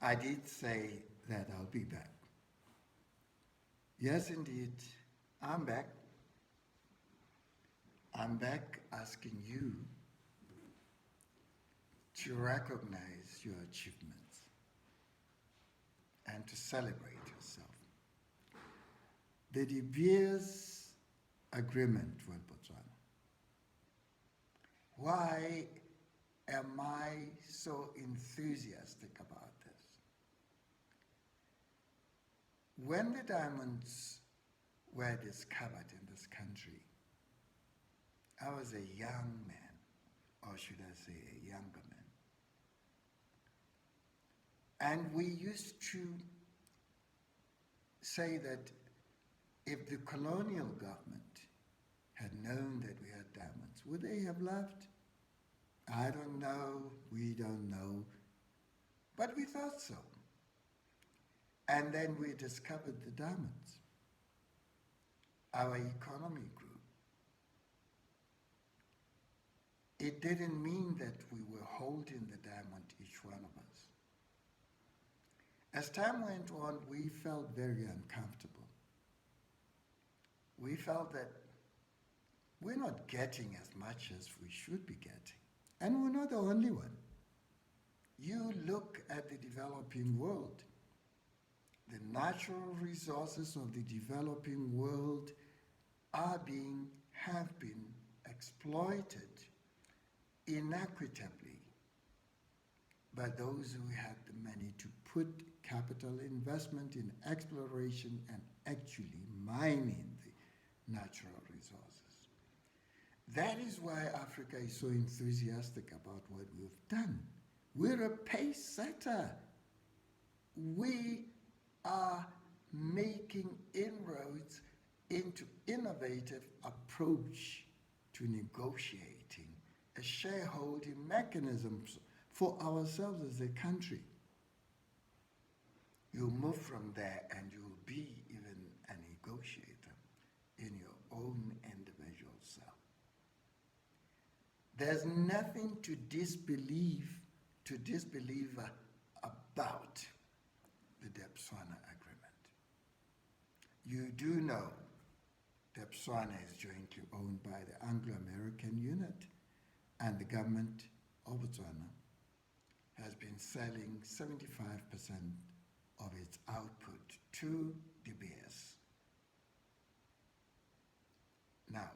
I did say that I'll be back. Yes, indeed, I'm back. I'm back asking you to recognize your achievements and to celebrate yourself. The De Beers Agreement with Botswana. Why am I so enthusiastic about this? When the diamonds were discovered in this country, I was a young man, or should I say a younger man. And we used to say that if the colonial government had known that we had diamonds, would they have left? I don't know, we don't know, but we thought so. And then we discovered the diamonds. Our economy grew. It didn't mean that we were holding the diamond, each one of us. As time went on, we felt very uncomfortable. We felt that we're not getting as much as we should be getting. And we're not the only one. You look at the developing world. The natural resources of the developing world have been exploited inequitably by those who had the money to put capital investment in exploration and actually mining the natural resources. That is why Africa is so enthusiastic about what we've done. We're a pace setter. We are making inroads into innovative approach to negotiating a shareholding mechanism for ourselves as a country. You move from there and you'll be even a negotiator in your own individual self. There's nothing to disbelieve about the Botswana agreement. You do know Botswana is jointly owned by the Anglo-American unit, and the government of Botswana has been selling 75% of its output to De Beers. Now,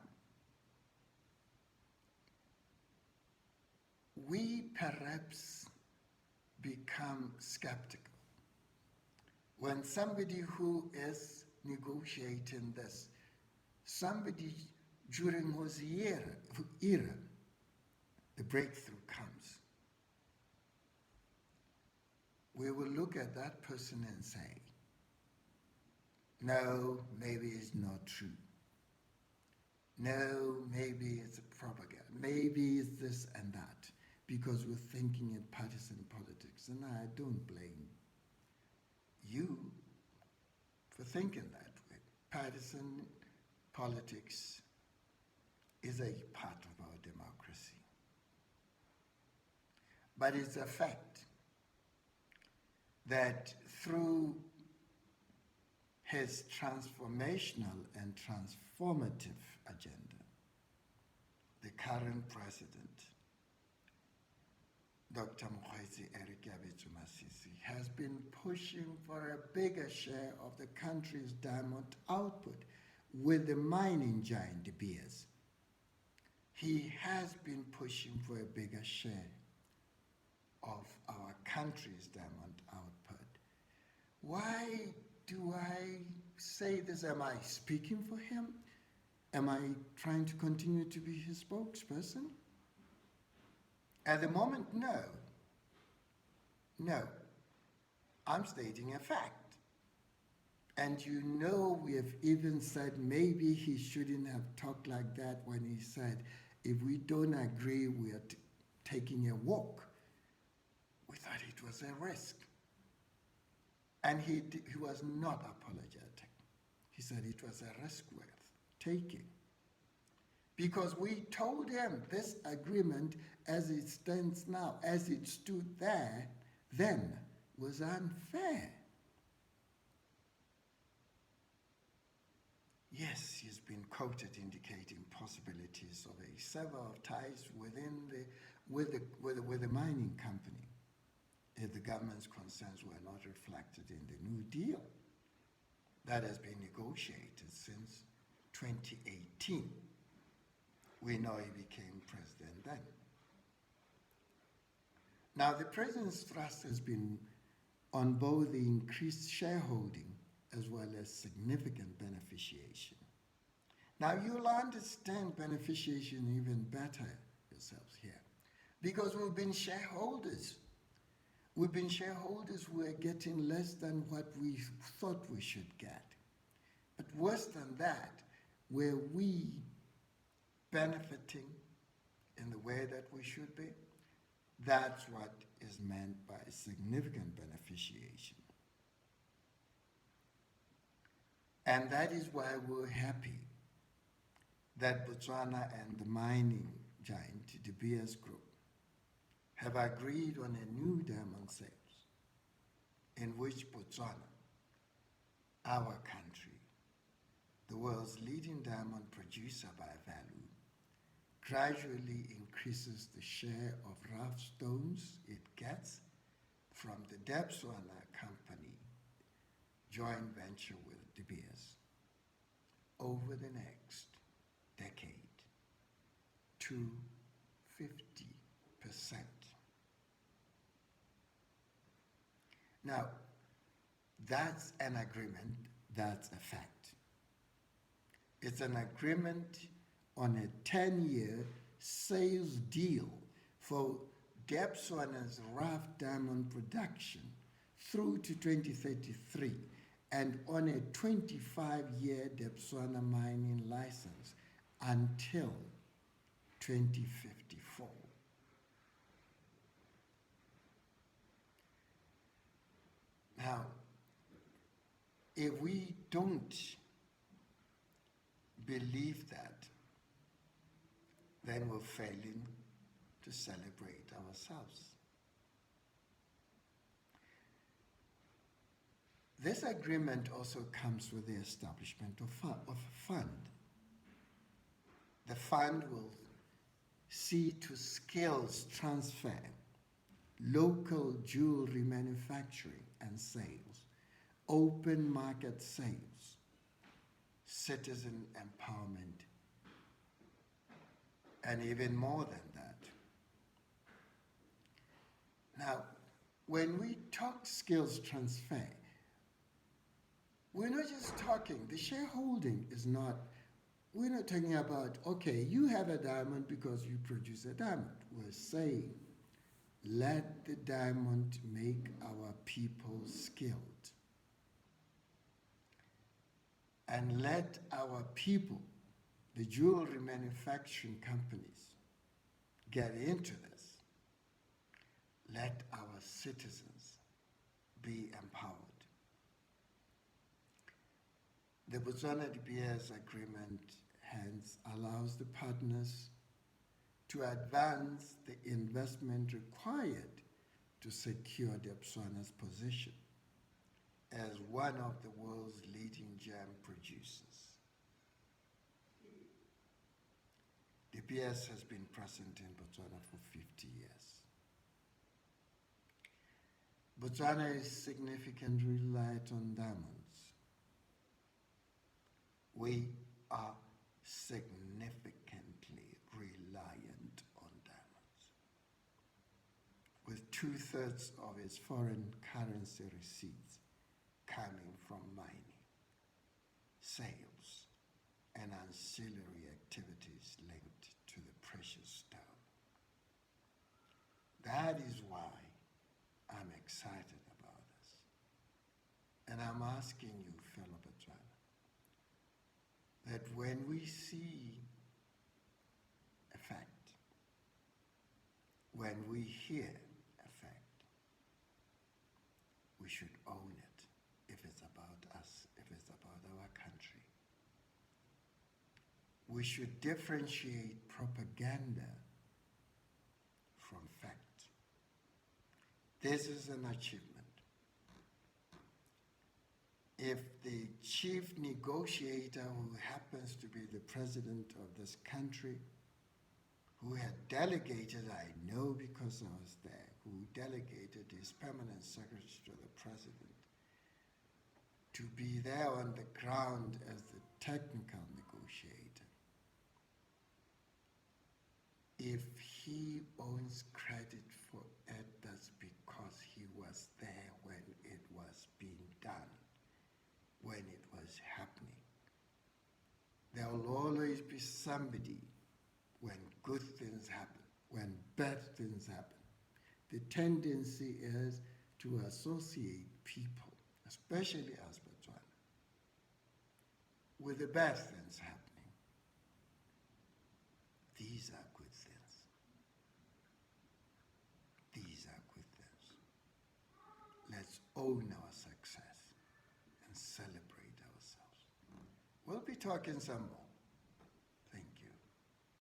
we perhaps become skeptical when somebody who is negotiating this, somebody during whose era the breakthrough comes, we will look at that person and say, no, maybe it's not true. No, maybe it's a propaganda. Maybe it's this and that, because we're thinking in partisan politics. And I don't blame you for thinking that way. Partisan politics is a part of our democracy. But it's a fact that through his transformational and transformative agenda, the current president, Dr. Mokgweetsi Eric Masisi, has been pushing for a bigger share of the country's diamond output with the mining giant De Beers. He has been pushing for a bigger share of our country's diamond output. Why do I say this? Am I speaking for him? Am I trying to continue to be his spokesperson? At the moment, no. No. I'm stating a fact. And you know, we have even said maybe he shouldn't have talked like that when he said, if we don't agree, we are taking a walk. We thought it was a risk. And he was not apologetic. He said it was a risk worth taking. Because we told him this agreement, as it stands now, as it stood there, then was unfair. Yes, he's been quoted indicating possibilities of a sever of ties with the mining company if the government's concerns were not reflected in the New Deal that has been negotiated since 2018. We know he became president then. Now, the president's thrust has been on both the increased shareholding as well as significant beneficiation. Now, you'll understand beneficiation even better yourselves here, because we've been shareholders. We've been shareholders who are getting less than what we thought we should get. But worse than that, were we benefiting in the way that we should be? That's what is meant by significant beneficiation. And that is why we're happy that Botswana and the mining giant, the BS Group, have agreed on a new diamond sales in which Botswana, our country, the world's leading diamond producer by value, gradually increases the share of rough stones it gets from the Botswana company joint venture with De Beers over the next decade to 50%. Now, that's an agreement, that's a fact. It's an agreement on a 10-year sales deal for Botswana's rough diamond production through to 2033 and on a 25-year Botswana mining license until 2054. Now, if we don't believe that, then we're failing to celebrate ourselves. This agreement also comes with the establishment of a fund. The fund will see to skills transfer, local jewelry manufacturing and sales, open market sales, citizen empowerment, and even more than that. Now, when we talk skills transfer, we're not just talking, the shareholding is not, we're not talking about, okay, you have a diamond because you produce a diamond. We're saying, let the diamond make our people skilled. And let our people, the jewelry manufacturing companies, get into this. Let our citizens be empowered. The Botswana De Beers Agreement hence allows the partners to advance the investment required to secure Botswana's position as one of the world's leading gem producers. De Beers has been present in Botswana for 50 years. Botswana is significantly reliant on diamonds. We are significantly reliant on diamonds, with 2/3 of its foreign currency receipts coming from mining, sales, and ancillary activities linked to the precious stone. That is why I'm excited about this. And I'm asking you, fellow Botswana, that when we see a fact, when we hear a fact, we should own it if it's about us, if it's about our country. We should differentiate propaganda from fact. This is an achievement. if the chief negotiator, who happens to be the president of this country, who had delegated, I know because I was there, who delegated his permanent secretary to the president to be there on the ground as the technical negotiator, if he owns credit for it, that's because he was there when it was being done, when it was happening. There will always be somebody when good things happen, when bad things happen. The tendency is to associate people, especially as Botswana, with the bad things happening. These are good things. These are good things. Let's own our success and celebrate ourselves. We'll be talking some more.